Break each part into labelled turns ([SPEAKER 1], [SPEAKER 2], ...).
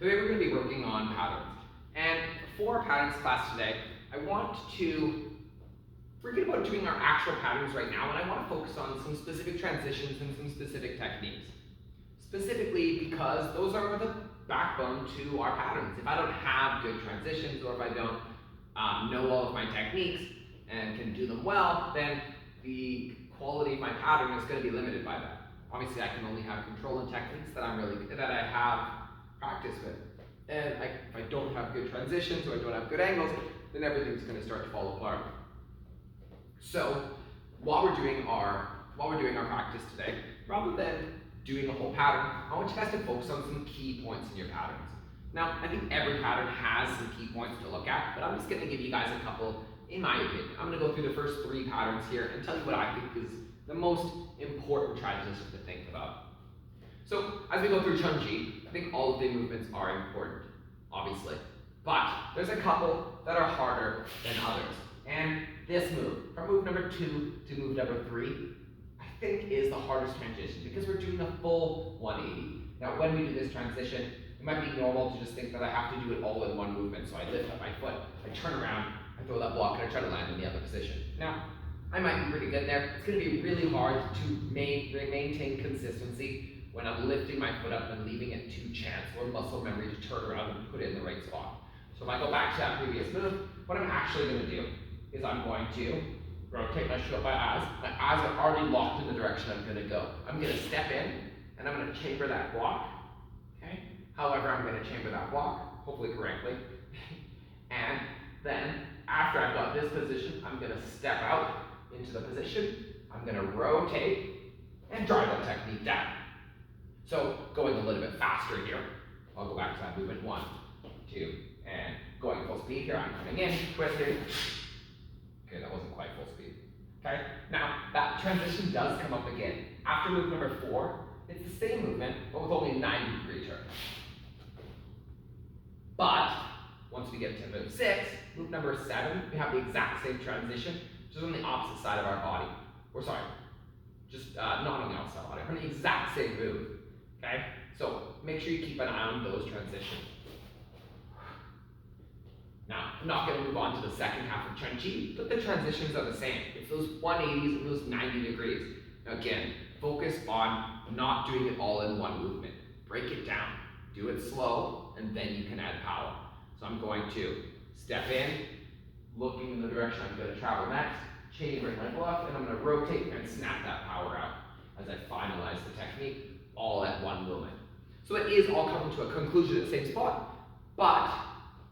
[SPEAKER 1] Today we're going to be working on patterns. And for our patterns class today, I want to forget about doing our actual patterns right now, and I want to focus on some specific transitions and some specific techniques. Specifically because those are the backbone to our patterns. If I don't have good transitions, or if I don't know all of my techniques and can do them well, then the quality of my pattern is going to be limited by that. Obviously, I can only have control and techniques that I have practice with. And if I don't have good transitions or I don't have good angles, then everything's going to start to fall apart. So while we're doing our practice today, rather than doing a whole pattern, I want you guys to focus on some key points in your patterns. Now, I think every pattern has some key points to look at, but I'm just going to give you guys a couple, in my opinion. I'm going to go through the first 3 patterns here and tell you what I think is the most important transition to think about. So as we go through Chun-Chi, I think all of the movements are important, obviously. But there's a couple that are harder than others. And this move, from move number 2 to move number 3, I think is the hardest transition because we're doing a full 180. Now when we do this transition, it might be normal to just think that I have to do it all in one movement. So I lift up my foot, I turn around, I throw that block, and I try to land in the other position. Now, I might be pretty good there. It's going to be really hard to maintain consistency when I'm lifting my foot up and leaving it to chance or muscle memory to turn around and put it in the right spot. So if I go back to that previous move, what I'm actually going to do is I'm going to rotate my shoe up my eyes. My eyes are already locked in the direction I'm going to go. I'm going to step in and I'm going to chamber that block. Okay? However, I'm going to chamber that block, hopefully correctly. And then after I've got this position, I'm going to step out into the position. I'm going to rotate and drive that technique down. So going a little bit faster here, I'll go back to that movement 1, 2, and going full speed here. I'm coming in, twisting. Okay, that wasn't quite full speed. Okay, now that transition does come up again. After move number 4, it's the same movement, but with only a 90-degree turn. But once we get to move 6, move number 7, we have the exact same transition, just on the opposite side of our body. Or sorry, just not on the opposite side of our body, on the exact same move. Okay, so make sure you keep an eye on those transitions. Now, I'm not going to move on to the second half of Chun-Chi, but the transitions are the same. It's those 180s and those 90 degrees. Now again, focus on not doing it all in one movement. Break it down. Do it slow, and then you can add power. So I'm going to step in, looking in the direction I'm going to travel next, chambering my block, and I'm going to rotate and snap that power out as I finalize the technique all at one moment. So it is all coming to a conclusion at the same spot, but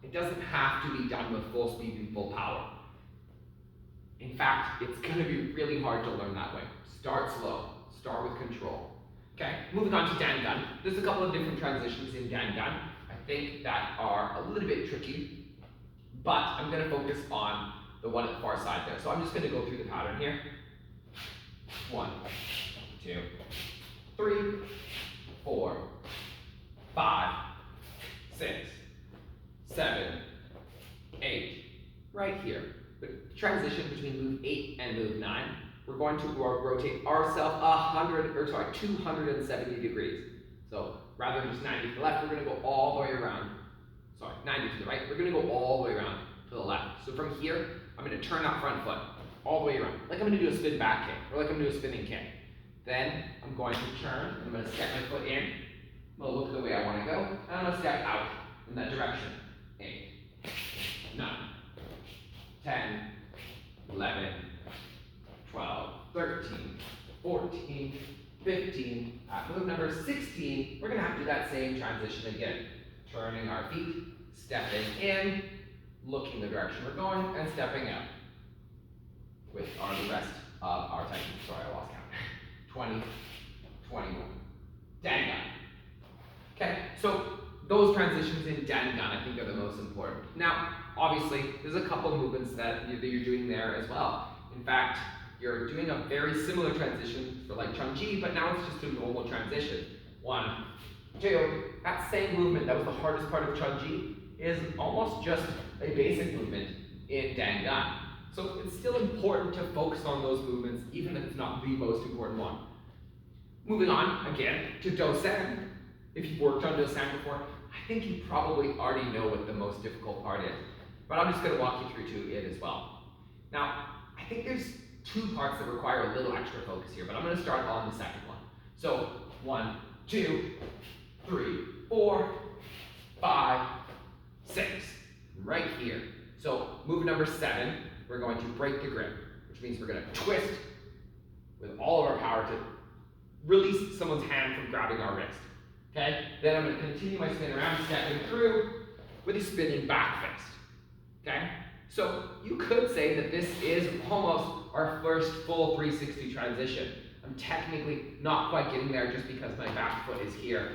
[SPEAKER 1] it doesn't have to be done with full speed and full power. In fact, it's going to be really hard to learn that way. Start slow. Start with control. Okay, moving on to Dan Gun. There's a couple of different transitions in Dan Gun, I think, that are a little bit tricky, but I'm going to focus on the one at the far side there. So I'm just going to go through the pattern here. 1, 2, 3, 4, 5, 6, 7, 8, right here. The transition between move 8 and move 9, we're going to rotate ourselves 270 degrees. So rather than just 90 to the left, we're going to go all the way around. Sorry, 90 to the right. We're going to go all the way around to the left. So from here, I'm going to turn that front foot all the way around, like I'm going to do a spin back kick, or like I'm going to do a spinning kick. Then I'm going to turn, and I'm going to step my foot in. I'm going to look the way I want to go, and I'm going to step out in that direction. 8, 9, 10, 11, 12, 13, 14, 15. At move number 16, we're going to have to do that same transition again. Turning our feet, stepping in, looking the direction we're going, and stepping out. With the rest of our technique. Sorry, I lost count. 20, 21. Dan Gun. Okay, so those transitions in Dan Gun I think are the most important. Now, obviously, there's a couple of movements that you're doing there as well. In fact, you're doing a very similar transition for like Chun-Chi, but now it's just a normal transition. 1, 2, that same movement that was the hardest part of Chun-Chi is almost just a basic movement in Dan Gun. So it's still important to focus on those movements, even if it's not the most important one. Moving on, again, to Do Sen. If you've worked on Do Sen before, I think you probably already know what the most difficult part is, but I'm just going to walk you through to it as well. Now, I think there's two parts that require a little extra focus here, but I'm going to start on the second one. So 1, 2, 3, 4, 5, 6, right here. So move number 7, we're going to break the grip, which means we're going to twist with all of our power to release someone's hand from grabbing our wrist. Okay? Then I'm going to continue my spin around, stepping through with a spinning back fist. Okay? So you could say that this is almost our first full 360 transition. I'm technically not quite getting there just because my back foot is here,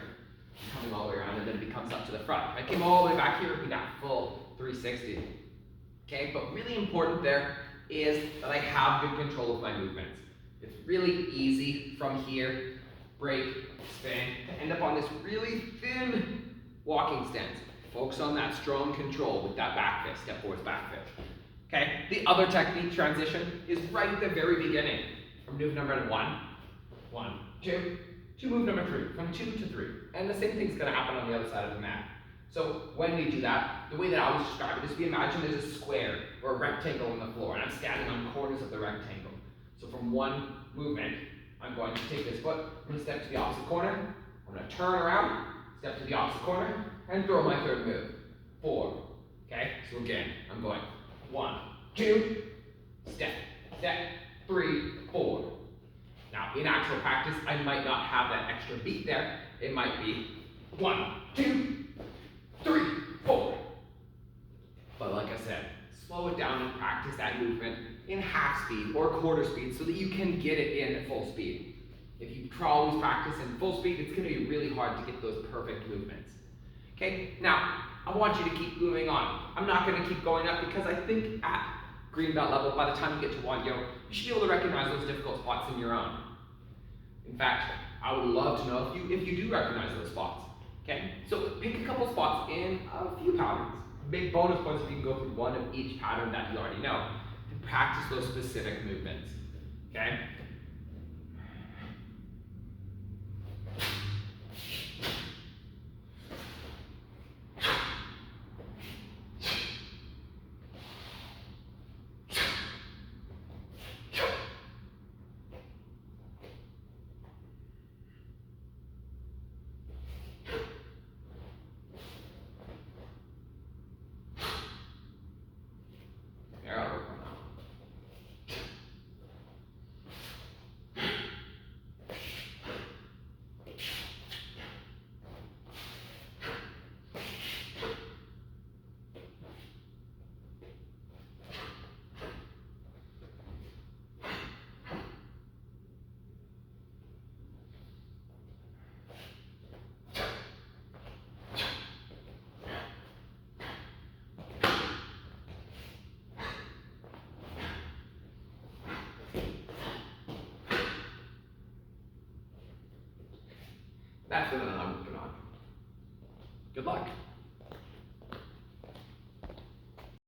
[SPEAKER 1] coming all the way around, and then it comes up to the front. If I came all the way back here, it would be that full 360. Okay? But really important there is that I have good control of my movements. It's really easy from here, break, spin, to end up on this really thin walking stance. Focus on that strong control with that back fist, step forwards, back fist. Okay, the other technique transition is right at the very beginning. From move number 1, 2, to move number 3, from 2 to 3. And the same thing's gonna happen on the other side of the mat. So when we do that, the way that I always describe it is we imagine there's a square or a rectangle on the floor, and I'm standing on corners of the rectangle. So from one movement, I'm going to take this foot, I'm going to step to the opposite corner, I'm going to turn around, step to the opposite corner, and throw my third move. 4. Okay, so again, I'm going 1, 2, step, 3, 4. Now, in actual practice, I might not have that extra beat there. It might be 1, 2, 3, 4. But like I said, slow it down and practice that movement in half speed or quarter speed so that you can get it in at full speed. If you always practice in full speed, it's going to be really hard to get those perfect movements. Okay, now I want you to keep moving on. I'm not going to keep going up because I think at green belt level, by the time you get to Won Yo, you should be able to recognize those difficult spots in your own. In fact, I would love to know if you do recognize those spots. Okay, so pick a couple spots in a few patterns. Big bonus points if you can go through one of each pattern that you already know and practice those specific movements. Okay? That's what I'm working on. Good luck.